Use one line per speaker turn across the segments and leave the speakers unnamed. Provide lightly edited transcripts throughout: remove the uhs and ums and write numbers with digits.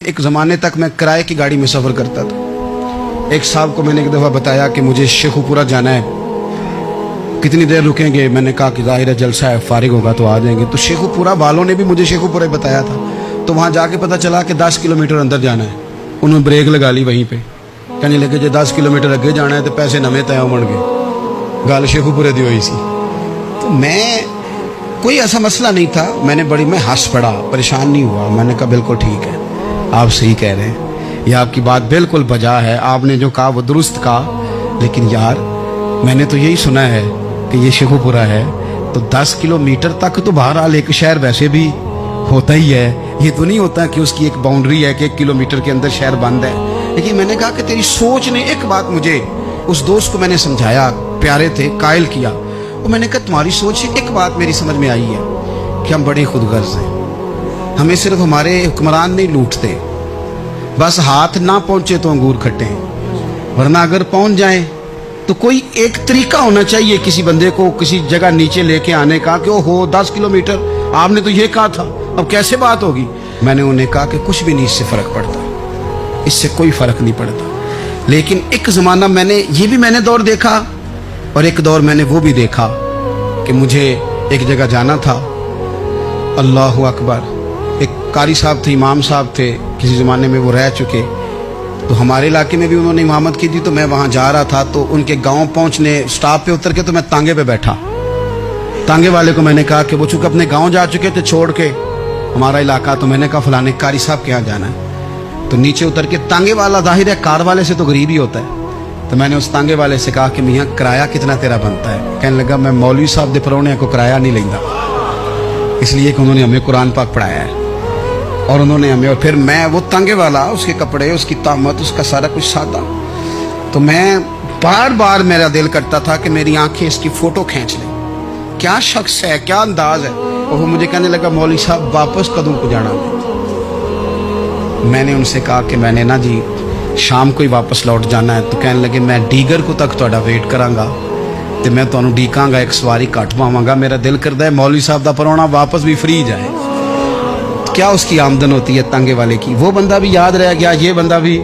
एक ज़माने तक मैं किराए की गाड़ी में सफ़र करता था। एक साहब को मैंने एक दफ़ा बताया कि मुझे शेखुपुरा जाना है, कितनी देर रुकेंगे? मैंने कहा कि ज़ाहिर है जलसा है, फारिग होगा तो आ जाएंगे। तो शेखुपुरा वालों ने भी मुझे शेखुपुरा ही बताया था। तो वहाँ जाके पता चला कि 10 किलोमीटर अंदर जाना है। उन्होंने ब्रेक लगा ली वहीं पे, कहने लगे जो 10 किलोमीटर अगे जाना है तो पैसे नवे तय होण गए। गल शेखुपुरे दी हुई सी। तो मैं कोई ऐसा मसला नहीं था, मैं हंस पड़ा, परेशान नहीं हुआ। मैंने कहा बिल्कुल ठीक है, आप सही कह रहे हैं, ये आपकी बात बिल्कुल बजा है, आपने जो कहा वो दुरुस्त कहा। लेकिन यार मैंने तो यही सुना है कि ये शेखुपुरा है, तो 10 किलोमीटर तक तो बहरहाल एक शहर वैसे भी होता ही है। ये तो नहीं होता कि उसकी एक बाउंड्री है कि 1 किलोमीटर के अंदर शहर बंद है। लेकिन मैंने कहा कि तेरी सोच ने एक बात मुझे, उस दोस्त को मैंने समझाया, प्यारे थे, कायल किया। और मैंने कहा तुम्हारी सोच से एक बात मेरी समझ में आई है कि हम बड़े खुदगर्ज हैं। हमें सिर्फ हमारे हुक्मरान नहीं लूटते, बस हाथ ना पहुंचे तो अंगूर खट्टे हैं, वरना अगर पहुंच जाएं तो कोई एक तरीका होना चाहिए किसी बंदे को किसी जगह नीचे लेके आने का कि हो 10 किलोमीटर आपने तो ये कहा था, अब कैसे बात होगी? मैंने उन्हें कहा कि कुछ भी नहीं इससे फर्क पड़ता, इससे कोई फर्क नहीं पड़ता। लेकिन एक ज़माना मैंने दौर देखा, और एक दौर मैंने वो भी देखा कि मुझे एक जगह जाना था। अल्लाहु अकबर। एक कारी साहब थे, इमाम साहब थे, किसी ज़माने में वो रह चुके, तो हमारे इलाके में भी उन्होंने इमामत की थी। तो मैं वहाँ जा रहा था, तो उनके गांव पहुँचने स्टॉप पे उतर के तो मैं तांगे पे बैठा। तांगे वाले को मैंने कहा कि वो चूँकि अपने गाँव जा चुके थे छोड़ के हमारा इलाका, तो मैंने कहा फलाने कारी साहब के यहाँ जाना है। तो नीचे उतर के तांगे वाला, जाहिर है कार वाले से तो गरीब ही होता है, तो मैंने उस तांगे वाले से कहा कि मियाँ किराया कितना तेरा बनता है? कहने लगा मैं मौलवी साहब दे परौने को किराया नहीं लेंदा, इसलिए कि उन्होंने हमें कुरान पाक पढ़ाया है और उन्होंने हमें। और फिर मैं वो तांगे वाला, उसके कपड़े, उसकी तामत, उसका सारा कुछ सादा, तो मैं बार बार मेरा दिल करता था कि मेरी आंखें इसकी फ़ोटो खींच लें, क्या शख्स है, क्या अंदाज है। और वो मुझे कहने लगा मौलवी साहब वापस कदों को जाना? मैंने उनसे कहा कि मैंने ना जी शाम को ही वापस लौट जाना है। तो कहने लगे मैं डीगर को तक तुहाडा वेट करांगा तो मैं तुहानू डीकांगा, एक सवारी घट पावांगा। मेरा दिल करता है मौलवी साहब दा परौना वापस भी फ्री जाए। तो क्या उसकी आमदन होती है तांगे वाले की? वो बंदा भी याद रह गया, ये बंदा भी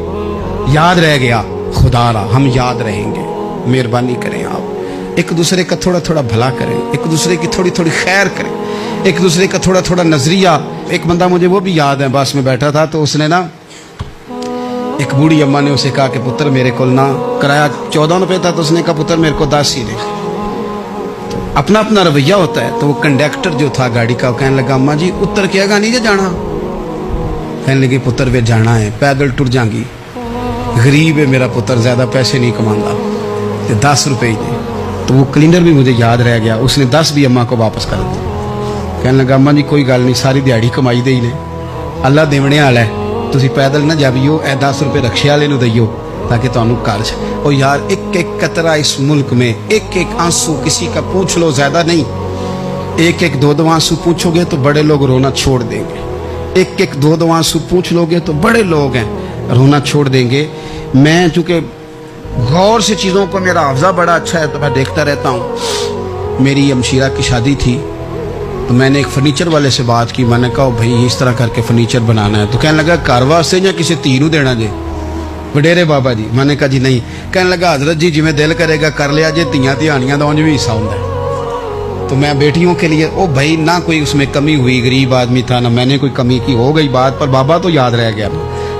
याद रह गया। खुदा रा हम याद रहेंगे, मेहरबानी करें आप, एक दूसरे का थोड़ा थोड़ा भला करें, एक दूसरे की थोड़ी थोड़ी खैर करें, एक दूसरे का थोड़ा थोड़ा नजरिया। एक बंदा मुझे वो भी याद है, बस में बैठा था, तो उसने ना, एक बूढ़ी अम्मा ने उसे कहा कि पुत्र मेरे को ना किराया 14 रुपये था, तो उसने कहा पुत्र मेरे को 10 ही दे। तो अपना अपना रवैया होता है। तो वो कंडक्टर जो था गाड़ी का, कहने लगा अम्मा जी उतर के आगा नहीं जे जाना? कहने लगी पुत्र वे जाना है, पैदल टुर जाएंगी, गरीब है मेरा पुत्र, ज़्यादा पैसे नहीं कमांदा, तो 10 रुपये ही दे। तो वो क्लीनर भी मुझे याद रह गया, उसने 10 भी अम्मा को वापस कर दिया। कहने लगा अम्मा जी कोई गल नहीं, सारी दिहाड़ी कमाई दे ही ने, अल्लाह देवने वाला है, तुसी पैदल ना जावियो, 10 रुपये रक्शे वाले नूं दईयो ताकि तुहानू कर्ज। और यार एक एक कतरा इस मुल्क में, एक एक आंसू किसी का पूछ लो, ज्यादा नहीं, एक एक दो दो आंसू पूछोगे तो बड़े लोग रोना छोड़ देंगे। एक एक दो दो आंसू पूछ लोगे तो बड़े लोग हैं रोना छोड़ देंगे। मैं चूँकि गौर से चीज़ों को, मेरा हाफजा बड़ा अच्छा है तो मैं देखता रहता हूँ। मेरी अमशीरा की शादी थी तो मैंने एक फर्नीचर वाले से बात की, मैंने कहा भाई इस तरह करके फर्नीचर बनाना है। तो कहने लगा घर वास्ते या किसी धी नूं देना जे? वडेरे बाबा जी। मैंने कहा जी नहीं। कहने लगा हजरत जी जिमें दिल करेगा कर लिया जे, तियां तिहानियां दा उंज भी हिस्सा होंदा है। तो मैं बेटियों के लिए, ओ भाई ना कोई उसमें कमी हुई, गरीब आदमी था ना मैंने कोई कमी की, हो गई बात, पर बाबा तो याद रह गया।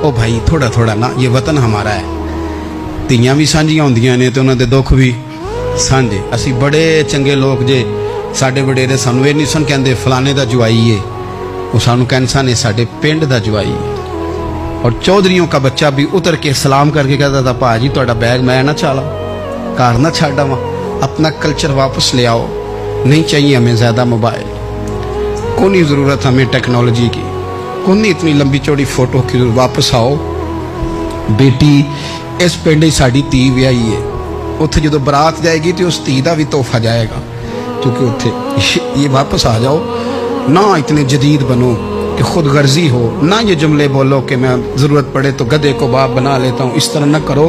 ओ भाई थोड़ा थोड़ा ना, ये वतन हमारा है, तियां भी सांझियां होंदियां ने ते उन्हां दे दुख भी सांझे। असी बड़े चंगे लोग जे, साडे वडेरे सानू ये नहीं सन कहंदे फलाने दा जवाई है, वो सानू कहंदे सन साडे पिंड दा जवाई है। और चौधरियों का बच्चा भी उतर के सलाम करके कहता था भाजी तुहाडा बैग मैं ना चाला, घर ना छाड़ आवां, अपना कल्चर वापस ले आओ, नहीं चाहिए हमें ज़्यादा मोबाइल, कोई नहीं ज़रूरत हमें टेक्नोलॉजी की, कोई नहीं इतनी लंबी चौड़ी फोटो की, वापस आओ। बेटी इस पिंड साडी धी विआही है, उत्थे जो बरात जाएगी तो उस धी का भी तोहफा जाएगा, क्योंकि उत्थे ये वापस आ जाओ ना, इतने जदीद बनो कि खुद गर्जी हो ना, ये जुमले बोलो कि मैं ज़रूरत पड़े तो गधे को बाप बना लेता हूँ, इस तरह न करो।